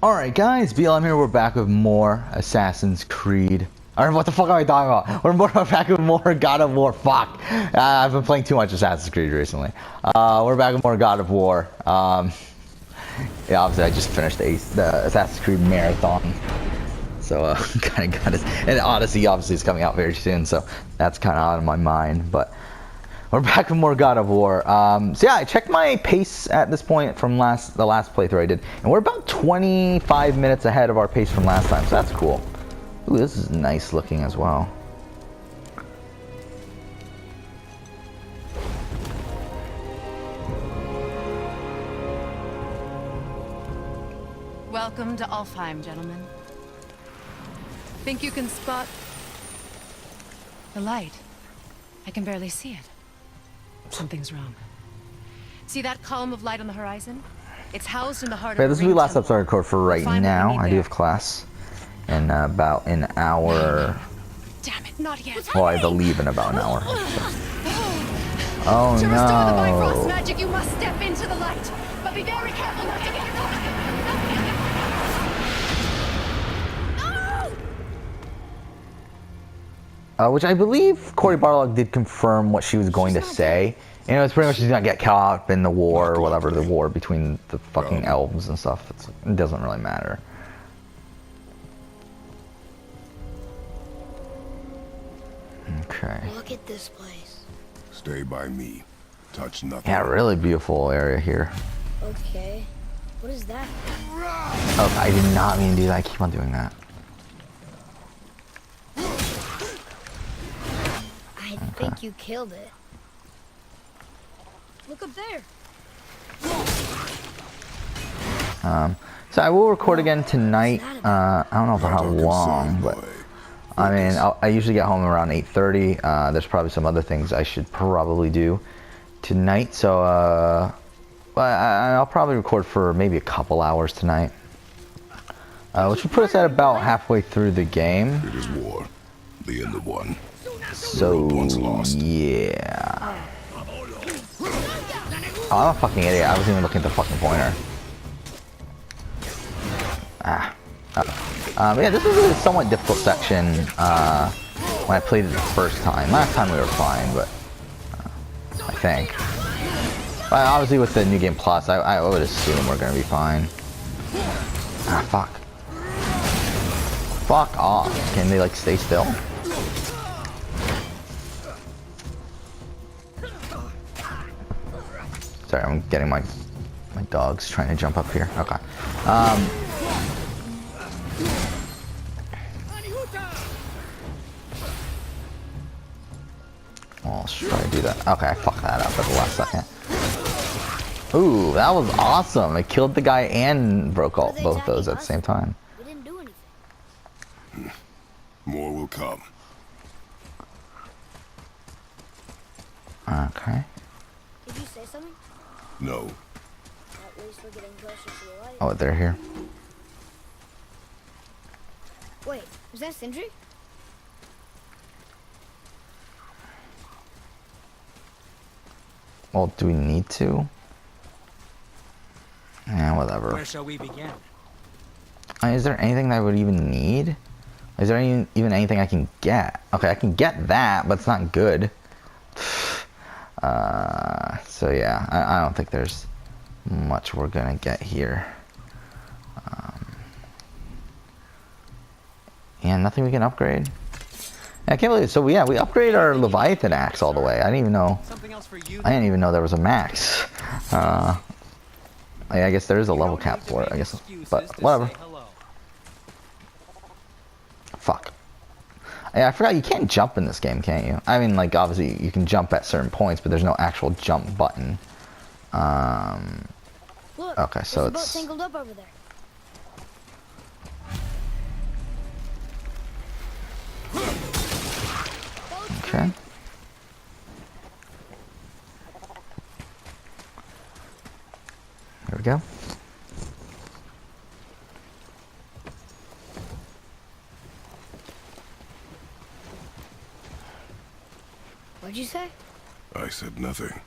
Alright guys, BLM here, we're back with more Assassin's Creed. Or what the fuck am I talking about? We're back with more God of War, fuck. I've been playing too much Assassin's Creed recently. We're back with more God of War. Yeah, obviously I just finished the Assassin's Creed marathon. So, kind of got it. And Odyssey obviously is coming out very soon, so that's kind of out of my mind, but... We're back with more God of War. So yeah, I checked my pace at this point from the last playthrough I did, and we're about 25 minutes ahead of our pace from last time, so that's cool. Ooh, this is nice looking as well. Welcome to Alfheim, gentlemen. Think you can spot the light? I can barely see it. Something's wrong. See that column of light on the horizon? It's housed in the heart of the this will be the last episode I record for right Find now. what we need I do have class in about an hour. Damn it, not yet. Well, I have to leave in about an hour. So. Oh To restore the Bifrost no! magic, you must step into the light, but be very careful not to get your Which I believe Cory Barlog did confirm what she was going to say. You know, it's pretty much she's gonna get caught up in the war or whatever, the war between the fucking elves and stuff. It doesn't really matter. Okay. Look at this place. Stay by me. Touch nothing. Yeah, really beautiful area here. Okay. What is that? Oh, I did not mean to do that. I keep on doing that. I think you killed it. Look up there. So I will record again tonight. I don't know for how long, but I mean, I usually get home around 8:30. There's probably some other things I should probably do tonight. So, I'll probably record for maybe a couple hours tonight, which would put us at about halfway through the game. It is war, the end of one. So yeah. Oh, I'm a fucking idiot. I wasn't even looking at the fucking pointer. Yeah, this was a somewhat difficult section when I played it the first time. Last time we were fine, but I think. But obviously with the New Game Plus, I would assume we're gonna be fine. Ah, fuck. Fuck off. Can they like stay still? Sorry, I'm getting my dogs trying to jump up here. Okay. I'll try to do that. Okay, I fucked that up at the last second. Ooh, that was awesome. I killed the guy and broke all both those at the same time. We didn't do anything. More will come. Okay. Did you say something? No. At least we're getting closer to the light. Oh, they're here. Wait, is that Sindri? Well, do we need to? Yeah, whatever. Where shall we begin? Is there anything that I would even need? Is there even anything I can get? Okay, I can get that, but it's not good. So yeah, I don't think there's much we're gonna get here. Yeah, nothing we can upgrade. I can't believe it. So yeah, we upgraded our Leviathan axe all the way. I didn't even know. Something else for you. I didn't even know there was a max. I guess there is a level cap for it, I guess, but whatever. Fuck. Yeah, I forgot you can't jump in this game, can't you? I mean, like, obviously you can jump at certain points, but there's no actual jump button. Look, Okay, so there's a boat it's... tangled up over there. Okay. There we go. What'd you say? I said nothing.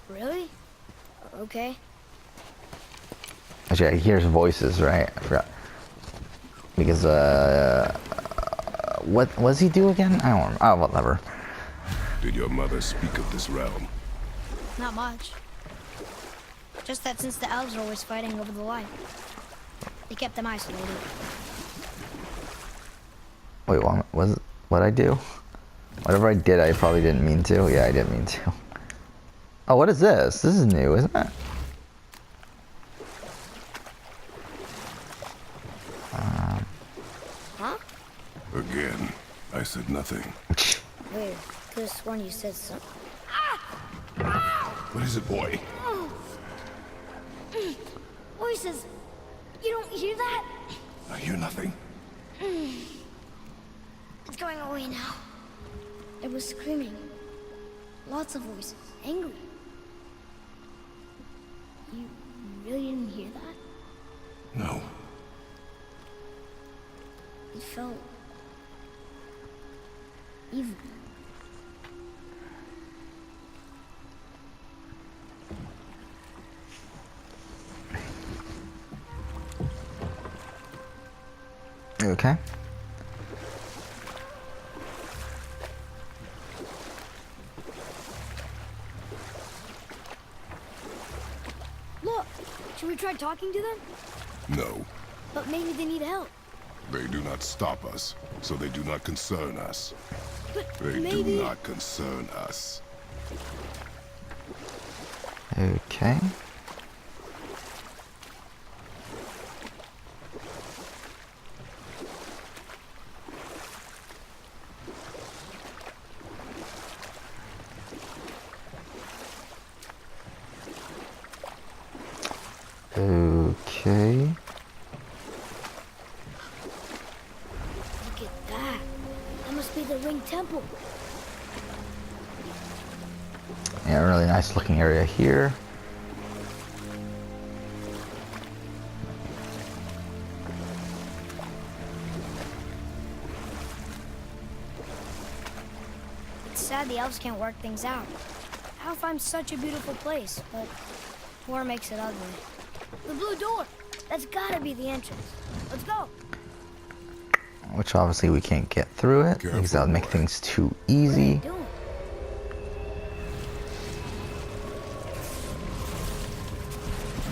Really? Okay. Actually, he hears voices, right? I forgot. Because, what does he do again? I don't remember. Oh, whatever. Did your mother speak of this realm? Not much. Just that since the elves are always fighting over the light, they kept them isolated. Wait, what I do? Whatever I did, I probably didn't mean to. Yeah, I didn't mean to. Oh, what is this? This is new, isn't it? Huh? Again, I said nothing. Weird. Could have sworn you said something. What is it, boy? Voices! You don't hear that? I hear nothing. It's going away now. It was screaming. Lots of voices. Angry. You really didn't hear that? No. It felt evil. You okay? Look! Should we try talking to them? No. But maybe they need help. They do not stop us, so they do not concern us. But They maybe... do not concern us. Okay. Okay. Look at that. That must be the Ring Temple. Yeah, really nice looking area here. It's sad the elves can't work things out. Alfheim's such a beautiful place, but war makes it ugly. The blue door! That's gotta be the entrance. Let's go! Which obviously we can't get through it because that would make things too What are you easy. doing?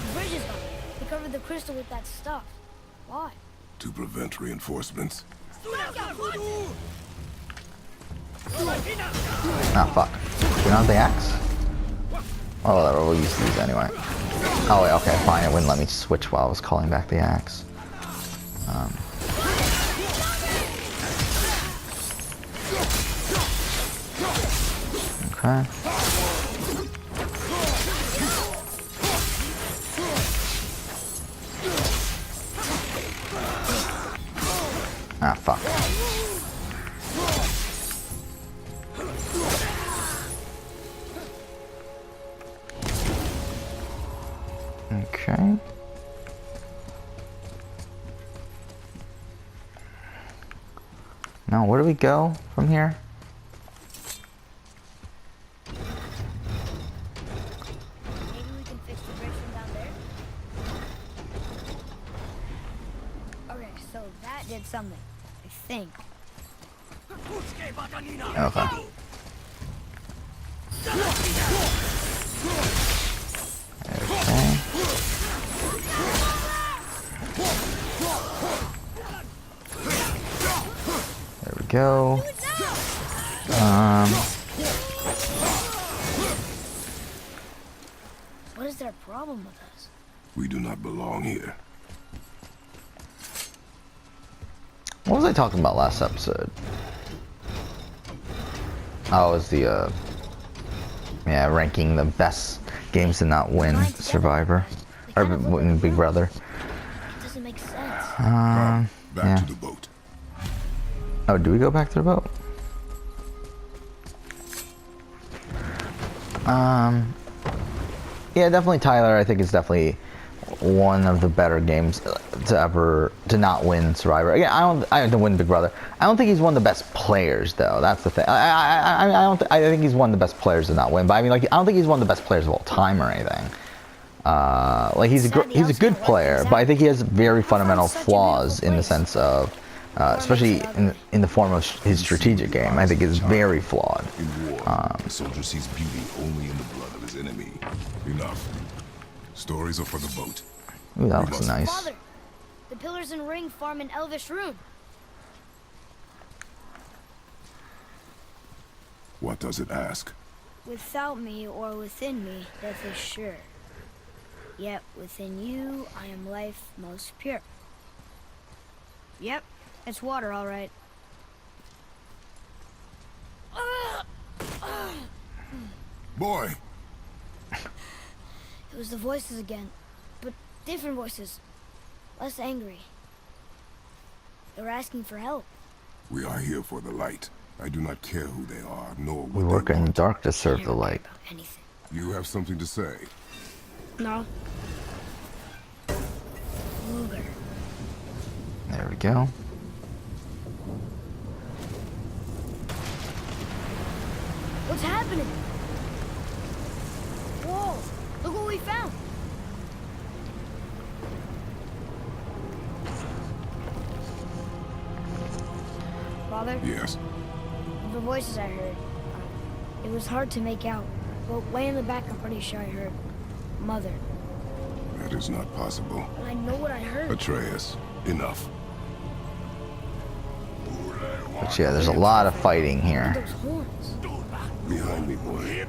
The bridge is up. They covered the crystal with that stuff. Why? To prevent reinforcements. Ah, fuck. We don't have the axe? Oh, whatever, we'll use these anyway. Oh, wait, okay, fine. It wouldn't let me switch while I was calling back the axe. Okay. Ah, fuck. Okay. Now, where do we go from here? Maybe we can fix the bridge from down there? Okay, so that did something. I think. Okay. Okay. There we go. What is their problem with us? We do not belong here. What was I talking about last episode? Oh, it was the, yeah, ranking the best games to not win Survivor. Or win Big Brother. It doesn't make sense. Back yeah. to the boat. Oh, do we go back to the boat? Yeah, definitely Tyler, I think is definitely one of the better games to not win Survivor. Again, I don't win Big Brother. I don't think he's one of the best players though. That's the thing. I think he's one of the best players to not win. But I mean, like, I don't think he's one of the best players of all time or anything. Like he's a good player, but I think he has very fundamental flaws in the sense of, especially in the form of his strategic game. I think is very flawed. In war, a soldier sees beauty only in the blood of his enemy. Enough. Stories are for the boat. Ooh, that looks nice. Father, the pillars and ring farm an elvish rune. What does it ask? Without me or within me, death is sure. Yet within you, I am life most pure. Yep, it's water, all right. Boy! It was the voices again, but different voices. Less angry. They were asking for help. We are here for the light. I do not care who they are, nor what We work they in the want. dark to serve the Never light. about anything. You have something to say? No. Luger. There we go. What's happening? Whoa! Look what we found! Father, Yes. the voices I heard, it was hard to make out, but way in the back I'm pretty sure I heard Mother. That is not possible. But I know what I heard. Atreus, enough. But yeah, there's a lot of fighting here. Those horns. Behind me, boy.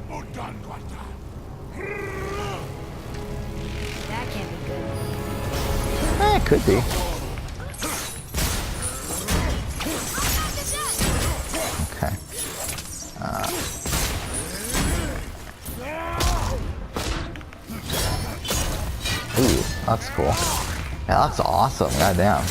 That can't be good. It could be. Okay. Ooh, that's cool. Yeah, that's awesome. Goddamn.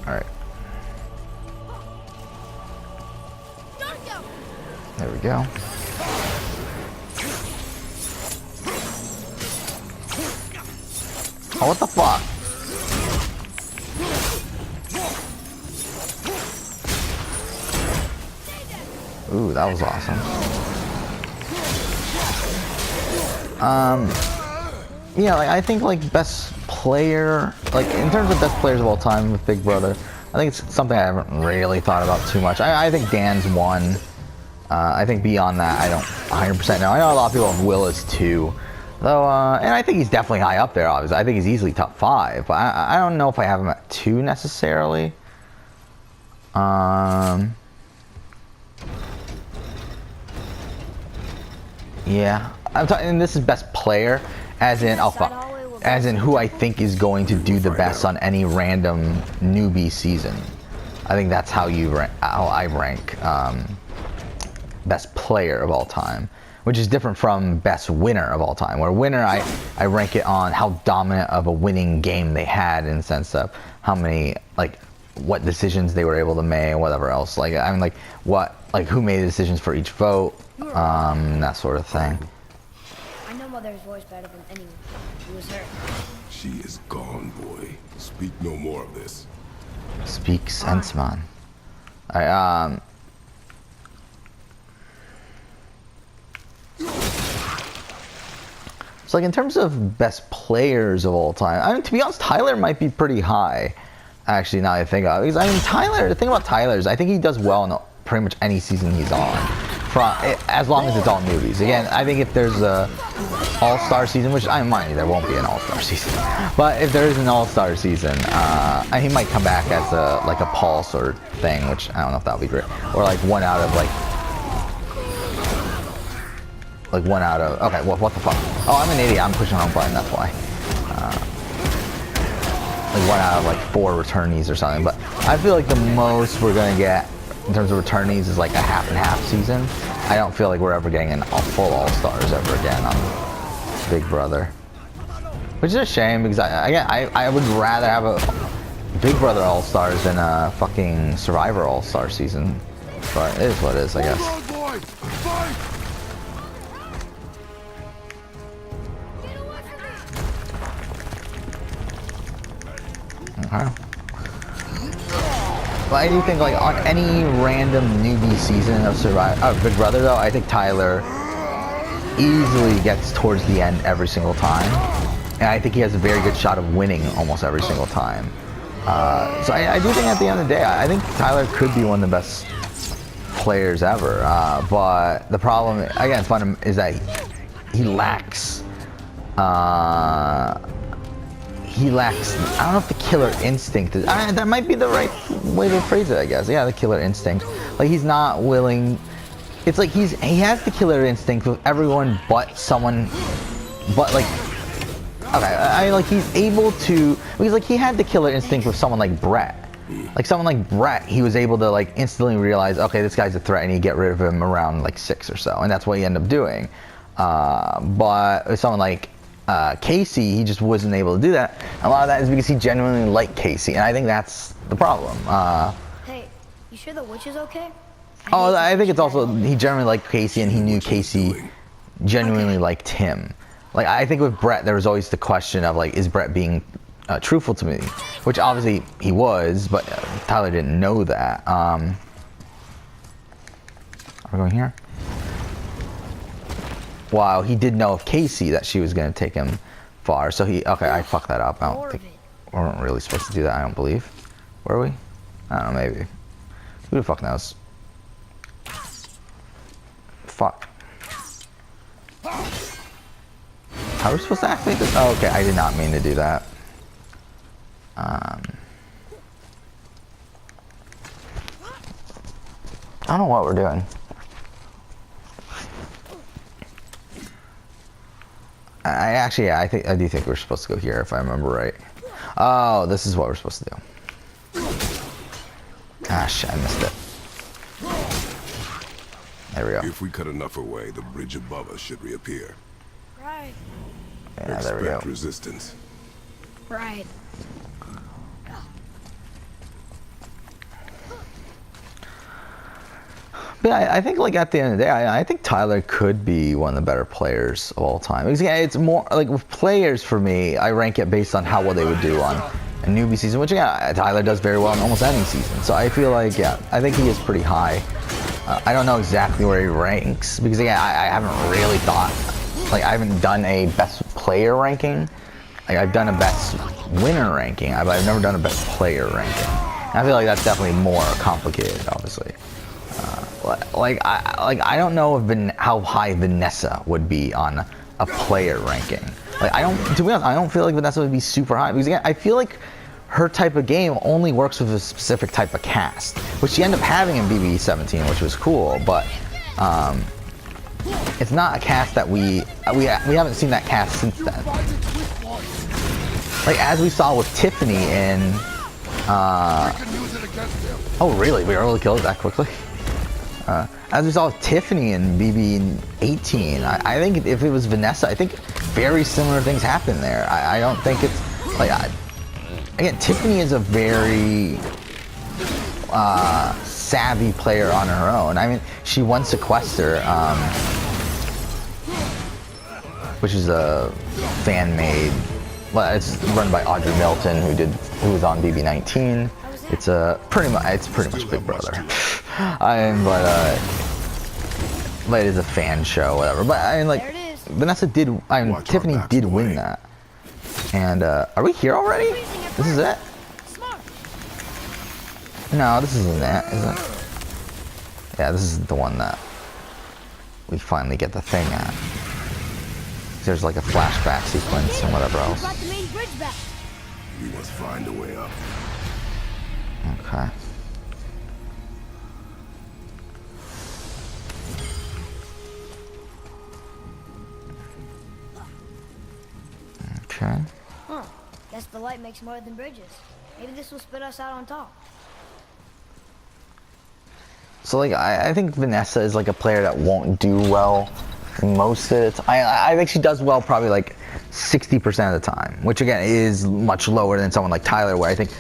All right. There we go. Oh, what the fuck? Ooh, that was awesome. Yeah, like I think like best player, like in terms of best players of all time with Big Brother, I think it's something I haven't really thought about too much. I think Dan's one. I think beyond that, I don't 100% know. I know a lot of people have Will as 2. Though, and I think he's definitely high up there, obviously. I think he's easily top 5, but I don't know if I have him at 2 necessarily. Yeah. I'm talking, and this is best player, as in, as in who I think is going to do the best on any random newbie season. I think that's how I rank best player of all time, which is different from best winner of all time. Where winner, I rank it on how dominant of a winning game they had, in the sense of how many, like, what decisions they were able to make, and whatever else. Like, I mean, like, who made the decisions for each vote, that sort of thing. I know Mother's voice better than anyone. It was her. She is gone, boy. Speak no more of this. Speak sense, man. So, like, in terms of best players of all time, I mean, to be honest, Tyler might be pretty high, actually, now that I think of it. Because, I mean, Tyler, the thing about Tyler is I think he does well in pretty much any season he's on, as long as it's all newbies. Again, I think if there's a all-star season, which I mind you, there won't be an all-star season, but if there is an all-star season, he might come back as like a pulse or thing, which I don't know if that would be great, or like one out of okay, well, what the fuck? Oh, I'm an idiot. I'm pushing the wrong button. That's why. Like 1 out of like 4 returnees or something. But I feel like the most we're gonna get in terms of returnees is like a half and half season. I don't feel like we're ever getting an full all-stars ever again on Big Brother, which is a shame because I would rather have a Big Brother all-stars than a fucking Survivor all-star season. But it is what it is, I guess. Okay. But I do think like on any random newbie season of Big Brother though, I think Tyler easily gets towards the end every single time. And I think he has a very good shot of winning almost every single time. So I do think at the end of the day, I think Tyler could be one of the best players ever. But the problem, again, is that he lacks, I don't know if the killer instinct is, that might be the right way to phrase it, I guess. Yeah, the killer instinct. Like, he's not willing, it's like he has the killer instinct with everyone but someone, but like, okay, like he's able to, because like he had the killer instinct with someone like Brett. Like someone like Brett, he was able to like instantly realize, okay, this guy's a threat, and he'd get rid of him around like 6 or so, and that's what he ended up doing. But with someone like Casey, he just wasn't able to do that. A lot of that is because he genuinely liked Casey, and I think that's the problem. Hey, you sure the witch is okay? I think it's also he genuinely liked Casey, and he knew Casey genuinely liked him. Like, I think with Brett, there was always the question of like, is Brett being truthful to me? Which obviously he was, but Tyler didn't know that. Are we going here? Wow, he did know of Casey that she was going to take him far. So okay, I fucked that up. I don't think we weren't really supposed to do that, I don't believe. Were we? I don't know, maybe. Who the fuck knows? Fuck. How are we supposed to activate this? Oh, okay, I did not mean to do that. I don't know what we're doing. I do think we're supposed to go here if I remember right. Oh, this is what we're supposed to do. Ah, shit, I missed it. There we go. If we cut enough away, the bridge above us should reappear. Right. Yeah, there we go. Expect resistance. Right. But I think, like, at the end of the day, I think Tyler could be one of the better players of all time. Because, yeah, it's more, like, with players, for me, I rank it based on how well they would do on a newbie season, which, yeah, Tyler does very well in almost any season. So I feel like, yeah, I think he is pretty high. I don't know exactly where he ranks, because, again, I haven't really thought, like, I haven't done a best player ranking. Like, I've done a best winner ranking, but I've never done a best player ranking. And I feel like that's definitely more complicated, obviously. I don't know if how high Vanessa would be on a player ranking. Like, to be honest, I don't feel like Vanessa would be super high, because again, I feel like her type of game only works with a specific type of cast, which she ended up having in BB17, which was cool, but it's not a cast that we haven't seen that cast since then. Like, as we saw with Tiffany in oh really, we were able to kill it that quickly? As we saw with Tiffany in BB18, I think if it was Vanessa, I think very similar things happen there. I don't think it's like, again, Tiffany is a very savvy player on her own. I mean, she won Sequester, which is a fan-made, well, it's run by Audrey Milton, who was on BB19. It's pretty much Big Brother. But it is a fan show, whatever. But I mean, like, Vanessa Tiffany did win that. And are we here already? This is it? No, this isn't it, is it? Yeah, this is the one that we finally get the thing at. There's like a flashback sequence and whatever else. We must find a way up. Okay. Okay. Huh. Guess the light makes more than bridges. Maybe this will spit us out on top. So, like, I think Vanessa is like a player that won't do well most of the time. I think she does well probably like 60% of the time, which again is much lower than someone like Tyler, where I think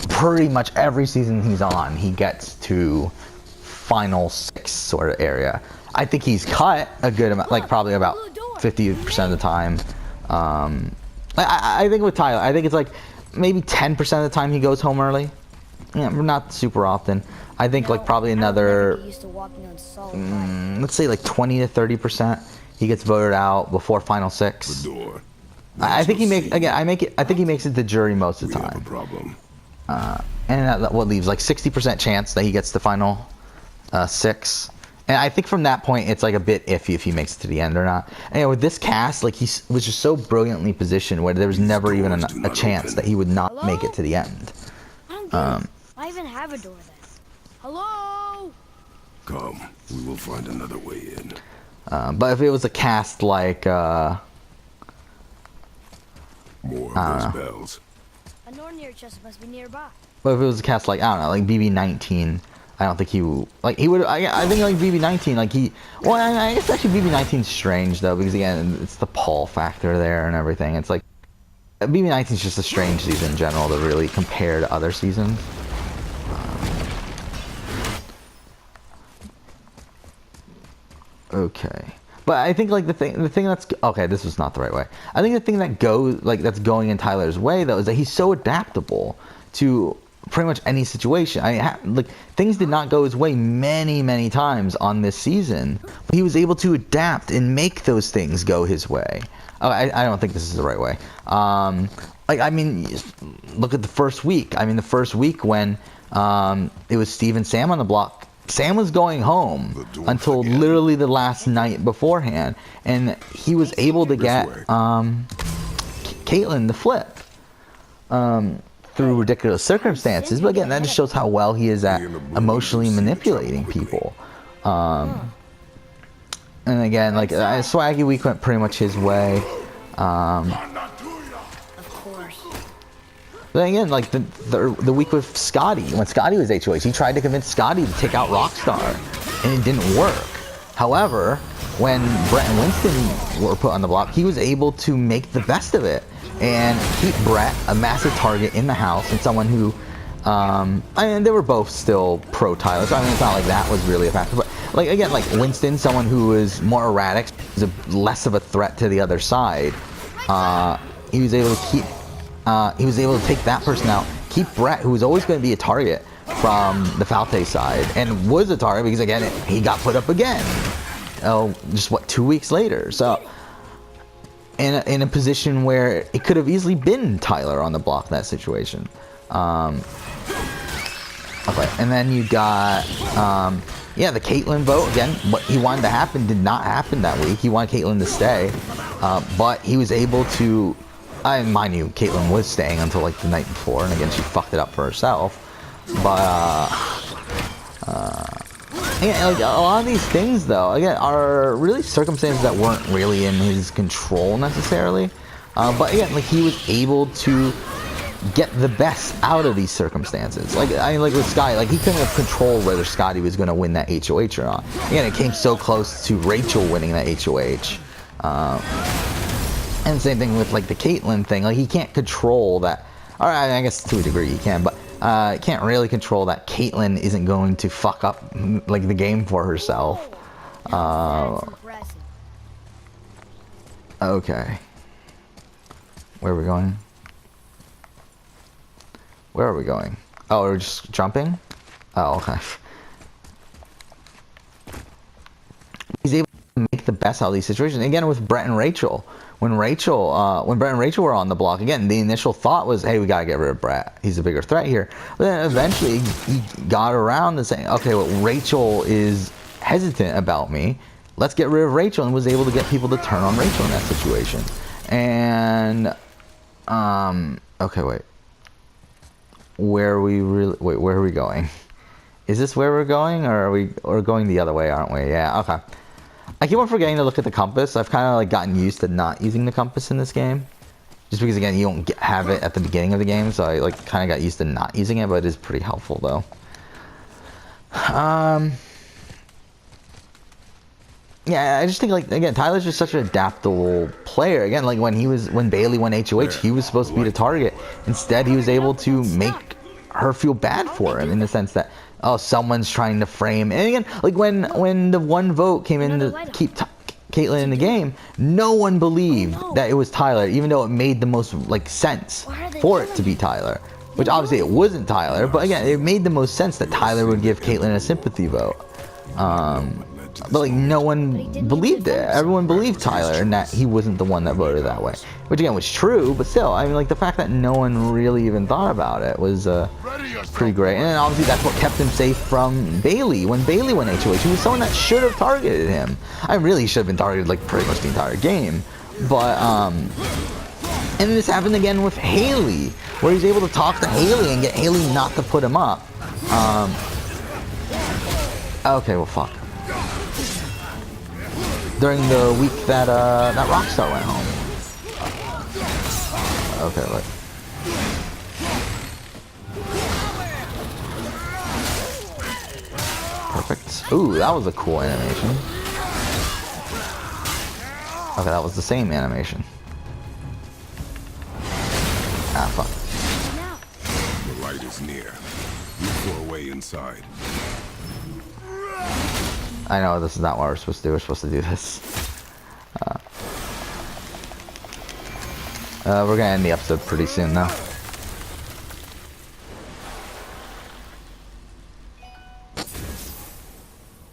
pretty much every season he's on, he gets to final 6 sort of area. I think he's cut a good amount, like probably about 50% of the time. I think with Tyler, I think it's like maybe 10% of the time he goes home early. Yeah, not super often. I think like probably I would another, never get used to walking on solid ice. let's say like 20 to 30%. He gets voted out before final The 6. door. I think he makes Scene. again. I think he makes it to jury most of We the have a time. problem. And that what leaves like 60% chance that he gets the final 6. And I think from that point it's like a bit iffy if he makes it to the end or not. And with this cast, like he was just so brilliantly positioned where there was These never even doors a do not chance open. that he would not Hello? make it to the end. I don't get it. Why even have a door then? Hello? Come, we will find another way in. But if it was a cast like More of those bells. A Nornir chest must be nearby. but if it was a cast like I don't know, like BB-19, I don't think he would. I think like BB-19, like he. Well, I guess actually BB-19's strange though because again it's the Paul factor there and everything. It's like BB-19's just a strange season in general to really compare to other seasons. Okay. But I think like the thing that's okay, this was not the right way. I think the thing that that's going in Tyler's way though is that he's so adaptable to pretty much any situation. Like things did not go his way many times on this season, but he was able to adapt and make those things go his way. Oh, I don't think this is the right way. Like I mean, look at the first week. I mean, the first week when it was Steve and Sam on the block. Sam was going home until literally the last night beforehand, and he was able to get Caitlyn to flip through ridiculous circumstances. But again, that just shows how well he is at emotionally manipulating people. And again, like Swaggy Week went pretty much his way. Of course. But again, like the week with Scotty, when Scotty was HOH, he tried to convince Scotty to take out Rockstar, and it didn't work. However, when Brett and Winston were put on the block, he was able to make the best of it and keep Brett a massive target in the house and someone who, I mean, they were both still pro Tyler, so I mean, it's not like that was really a factor. But like again, like Winston, someone who was more erratic, was less of a threat to the other side. He was able to keep. He was able to take that person out, keep Brett, who was always going to be a target from the Falte side, and was a target because again he got put up again. Oh, just what 2 weeks later. So in a position where it could have easily been Tyler on the block in that situation. Okay, and then you got yeah, the Caitlyn vote again. What he wanted to happen did not happen that week. He wanted Caitlyn to stay, but he was able to. Mind you, Caitlyn was staying until like the night before, and again she fucked it up for herself. But yeah, like a lot of these things though, again, are really circumstances that weren't really in his control necessarily. But again, like he was able to get the best out of these circumstances. Like I mean, like with Scotty, like he couldn't have controlled whether Scotty was going to win that HOH or not. Again, it came so close to Rachel winning that HOH. And same thing with like the Caitlyn thing. Like he can't control that. Or I guess to a degree he can, but can't really control that Caitlyn isn't going to fuck up like the game for herself. That's impressive. Okay. Where are we going? Where are we going? Oh, we're just jumping? Oh, okay. He's able to make the best out of these situations. Again, with Brett and Rachel. When Brett and Rachel were on the block, again, the initial thought was, hey, we gotta get rid of Brett. He's a bigger threat here. But then eventually he got around to saying, okay, well, Rachel is hesitant about me. Let's get rid of Rachel, and was able to get people to turn on Rachel in that situation. And, okay, wait. Where are we going? Is this where we're going, or are we going the other way, aren't we? Yeah, okay. I keep on forgetting to look at the compass. I've kind of like gotten used to not using the compass in this game. Just because again, you don't have it at the beginning of the game, so I like kind of got used to not using it, but it is pretty helpful though. Yeah, I just think like again, Tyler's just such an adaptable player. Again, like when Bailey won HOH, he was supposed to be the target. Instead, he was able to make her feel bad for him in the sense that, oh, someone's trying to frame. And again, like when the one vote came in to keep Caitlyn in the game, no one believed that it was Tyler, even though it made the most like sense for it to be Tyler. Which obviously it wasn't Tyler, but again, it made the most sense that Tyler would give Caitlyn a sympathy vote. But like no one believed it. Everyone believed Tyler, and that he wasn't the one that voted that way. Which again was true, but still, I mean, like the fact that no one really even thought about it was pretty great. And then obviously that's what kept him safe from Bailey. When Bailey went HOH, he was someone that should have targeted him. I really should have been targeted like pretty much the entire game. But and then this happened again with Haley, where he's able to talk to Haley and get Haley not to put him up. Okay, well, fuck. During the week that that Rockstar went home. Okay, look. Perfect. Ooh, that was a cool animation. Okay, that was the same animation. Ah, fuck. The light is near. Look for a way inside. I know this is not what we're supposed to do. We're supposed to do this. We're gonna end the episode pretty soon, though.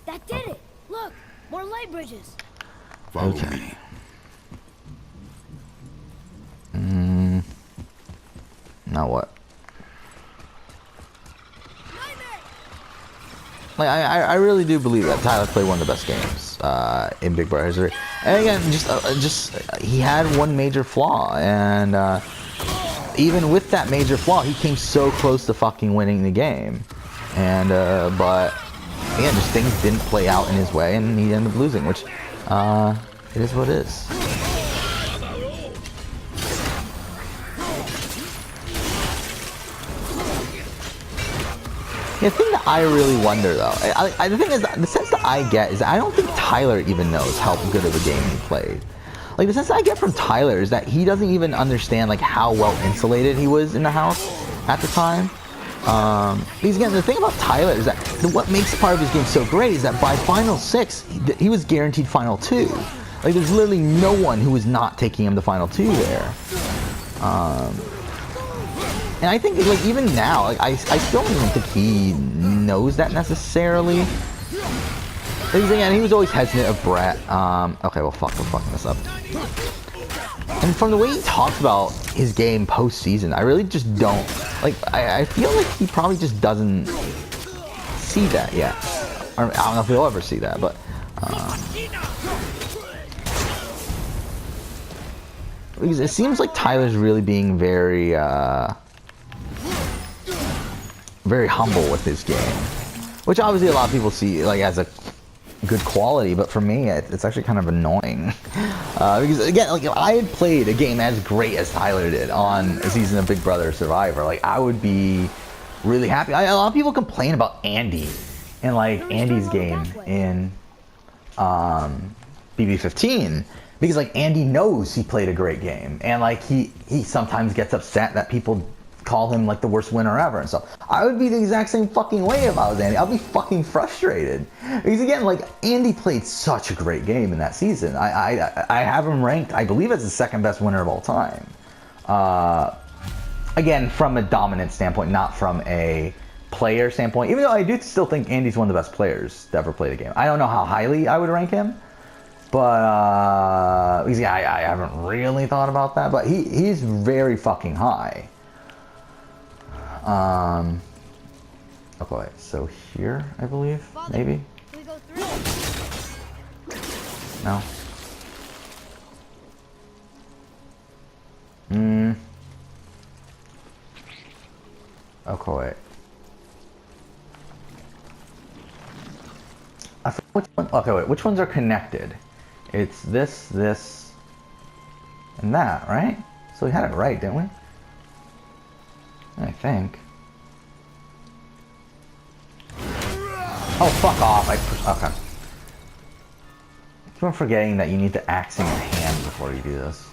That did it! Look! More light bridges! Follow Okay. me. Now what? Like I really do believe that Tyler played one of the best games in Big Brother history. And again, just he had one major flaw, and even with that major flaw, he came so close to fucking winning the game. And but again, just things didn't play out in his way, and he ended up losing, which it is what it is. The thing that I really wonder, though, the thing is, the sense that I get is that I don't think Tyler even knows how good of a game he played. Like, the sense that I get from Tyler is that he doesn't even understand, like, how well insulated he was in the house at the time. Because, again, the thing about Tyler is that what makes part of his game so great is that by Final 6, he was guaranteed Final 2. Like, there's literally no one who was not taking him to Final 2 there. And I think, like, even now, like, I still don't even think he knows that necessarily. Because, again, he was always hesitant of Brett. Okay, well, fuck, we're fucking this up. And from the way he talks about his game post-season, I really just don't, like, I feel like he probably just doesn't see that yet. Or, I don't know if he'll ever see that, but, because it seems like Tyler's really being very, very humble with his game, which obviously a lot of people see like as a good quality, but for me it's actually kind of annoying because again, like if I had played a game as great as Tyler did on a season of Big Brother Survivor, like I would be really happy. A lot of people complain about Andy and like Andy's game in BB15 because like Andy knows he played a great game, and like he sometimes gets upset that people call him like the worst winner ever and stuff. I would be the exact same fucking way if I was Andy. I'd be fucking frustrated because again, like Andy played such a great game in that season. I have him ranked, I believe, as the second best winner of all time. Again, from a dominant standpoint, not from a player standpoint. Even though I do still think Andy's one of the best players to ever play the game. I don't know how highly I would rank him, but because yeah, I haven't really thought about that. But he's very fucking high. Okay, so here, I believe, Father, maybe? can we go through? No? Okay, wait. I forgot which one, okay, wait, which ones are connected? It's this, this, and that, right? So we had it right, didn't we? I think. Oh, fuck off. Okay. Keep on forgetting that you need to axe in your hand before you do this.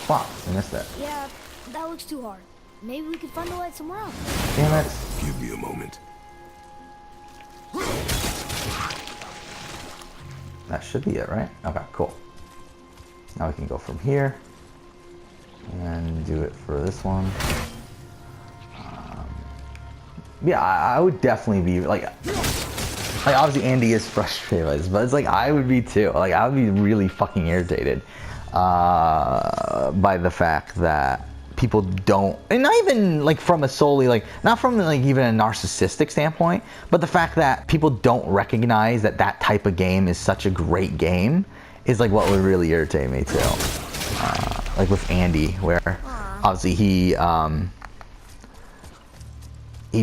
Fuck, I missed it. Yeah, that looks too hard. Maybe we could find the light somewhere else. Damn it. Give me a moment. That should be it, right? Okay, cool. Now we can go from here and do it for this one. Yeah, I would definitely be like obviously Andy is frustrated by this, but it's like I would be too. Like I would be really fucking irritated by the fact that people don't, and not even like from a solely like, not from like even a narcissistic standpoint, but the fact that people don't recognize that that type of game is such a great game is like what would really irritate me too. Like with Andy, where obviously he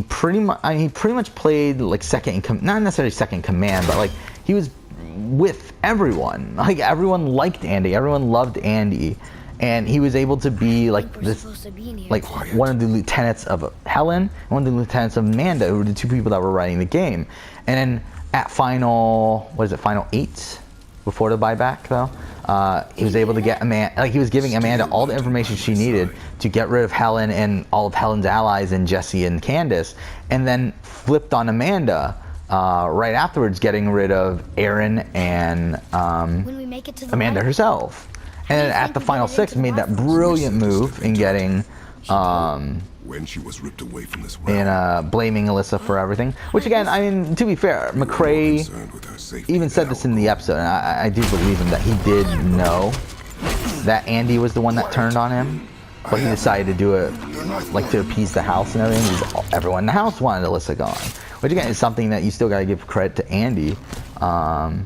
pretty much played like second in not necessarily second in command, but like he was with everyone. Like everyone liked Andy, everyone loved Andy, and he was able to be like this, like one of the lieutenants of Helen, and one of the lieutenants of Amanda, who were the two people that were writing the game. And then at final 8 before the buyback though, he was able to get Amanda, like he was giving Amanda all the information she needed to get rid of Helen and all of Helen's allies and Jesse and Candace, and then flipped on Amanda right afterwards, getting rid of Aaron and When we make it to the Amanda light, herself. And then at the final 6 made that brilliant move in getting when she was ripped away from this realm, and blaming Alyssa for everything. Which again, I mean, to be fair, McCrae concerned with her safety even said this in the episode, and I do believe him, that he did know that Andy was the one that turned on him, but he decided to do it like to appease the house and everything, because everyone in the house wanted Alyssa gone. Which again is something that you still gotta give credit to Andy. Yeah,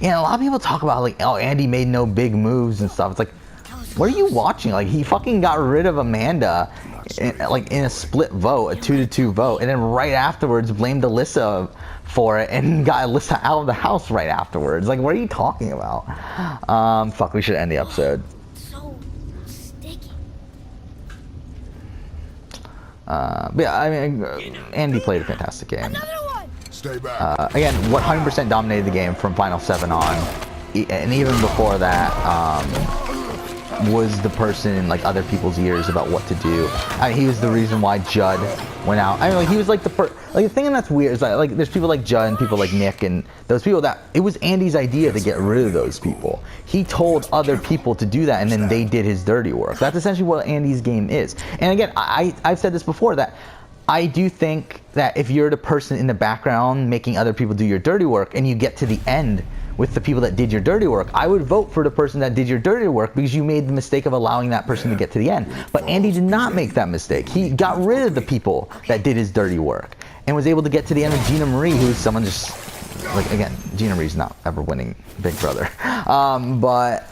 a lot of people talk about like, oh, Andy made no big moves and stuff. It's like, what are you watching? Like, he fucking got rid of Amanda like in a split vote, a 2-2 vote, and then right afterwards blamed Alyssa for it and got Alyssa out of the house right afterwards. Like, what are you talking about? Fuck, we should end the episode. so sticky. But yeah, I mean, Andy played a fantastic game. Another one. Stay back. Again, 100% dominated the game from Final 7 on, and even before that, was the person in like other people's ears about what to do. I mean, he was the reason why Judd went out. I mean, like he was like the thing that's weird is that like there's people like Judd and people like Nick and those people that it was Andy's idea to get rid of those people. He told other people to do that, and then they did his dirty work. That's essentially what Andy's game is. And again, I've said this before, that I do think that if you're the person in the background making other people do your dirty work and you get to the end with the people that did your dirty work, I would vote for the person that did your dirty work because you made the mistake of allowing that person to get to the end. But Andy did not make that mistake. He got rid of the people that did his dirty work and was able to get to the end of Gina Marie, who's someone just, like, again, Gina Marie's not ever winning Big Brother. But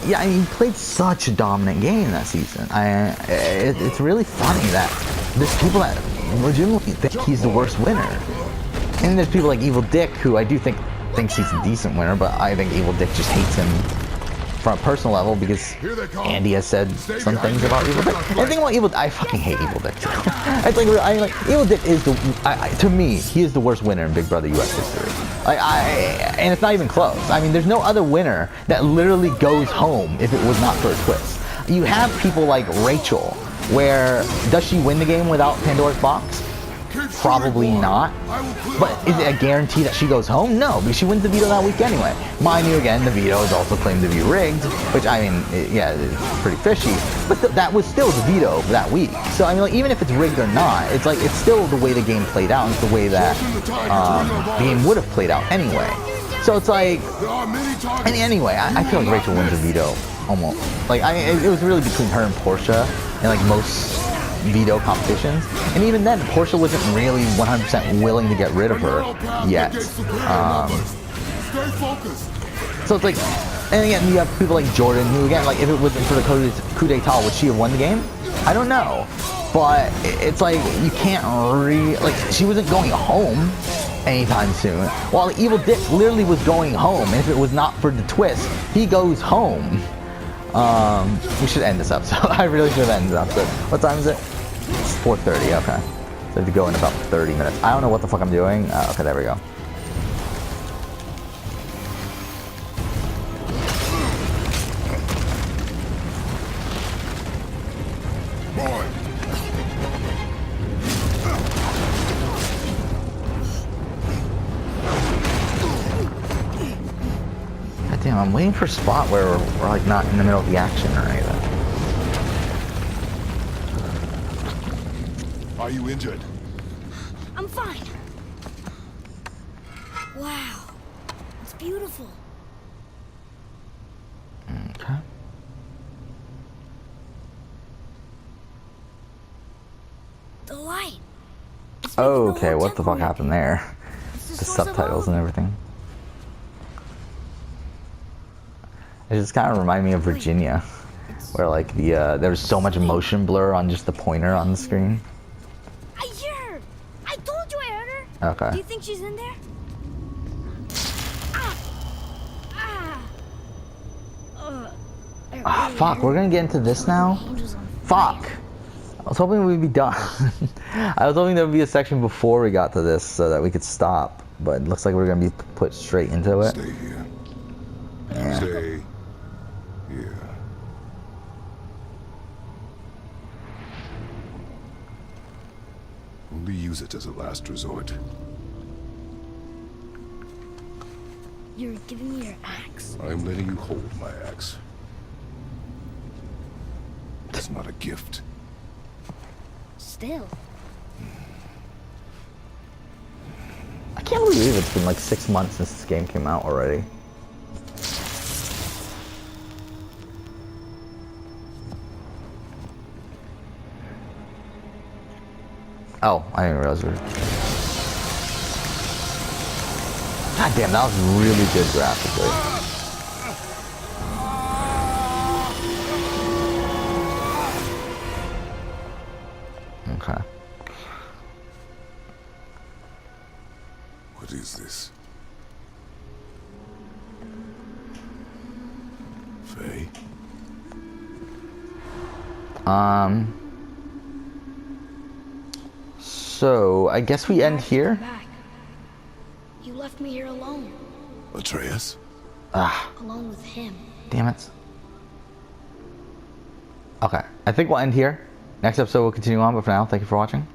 yeah, I mean, he played such a dominant game that season. It's really funny that there's people that legitimately think he's the worst winner. And there's people like Evil Dick, who I do think thinks he's a decent winner, but I think Evil Dick just hates him from a personal level because Andy has said some things about Evil Dick. And the thing about Evil, I fucking hate Evil Dick too. It's like, Evil Dick is to me, he is the worst winner in Big Brother US history. And it's not even close. I mean, there's no other winner that literally goes home if it was not for a twist. You have people like Rachel, where does she win the game without Pandora's box? Probably not. But is it a guarantee that she goes home? No, because she wins the veto that week anyway. Mind you, again, the veto is also claimed to be rigged, which, I mean, it's pretty fishy. But that was still the veto that week. So, I mean, like, even if it's rigged or not, it's like, it's still the way the game played out. It's the way that the game would have played out anyway. So it's like, and anyway, I feel like Rachel wins the veto almost. Like, it was really between her and Portia, and like most veto competitions, and even then Portia wasn't really 100% willing to get rid of her yet. So it's like, and again you have people like Jordan, who again, like, if it wasn't for the coup d'etat, would she have won the game? I don't know, but it's like you can't like, she wasn't going home anytime soon, while Evil Dick literally was going home, and if it was not for the twist, he goes home. We should end this episode. I really should have ended this episode. What time is it? It's 4:30, okay. So I have to go in about 30 minutes. I don't know what the fuck I'm doing. Okay, there we go. God damn, I'm waiting for a spot where we're like not in the middle of the action or anything. Are you injured? I'm fine. Wow. It's beautiful. Okay. The light. It's making Oh, the okay, whole what the temple fuck happened there? It's The source of all subtitles of and them. everything. It just kind of reminded me of Virginia, where like there was so much motion blur on just the pointer on the screen. I hear her. I told you I heard her. Okay. Do you think she's in there? Ah! Ah! I Ah, really fuck, heard we're her. gonna get into this now? Angels on Fuck! fire. I was hoping we'd be done. I was hoping there would be a section before we got to this so that we could stop, but it looks like we're gonna be put straight into it. Stay here. Yeah. Stay here. Only use it as a last resort. You're giving me your axe? I'm letting you hold my axe. It's not a gift. Still. I can't believe it's been like 6 months since this game came out already. Oh, I didn't realize we were... God damn, that was really good graphically. Okay. What is this? Faye? So, I guess we end here. Back. You left me here alone. Atreus? Ah, Alone with him. damn it. Okay, I think we'll end here. Next episode we'll continue on, but for now, thank you for watching.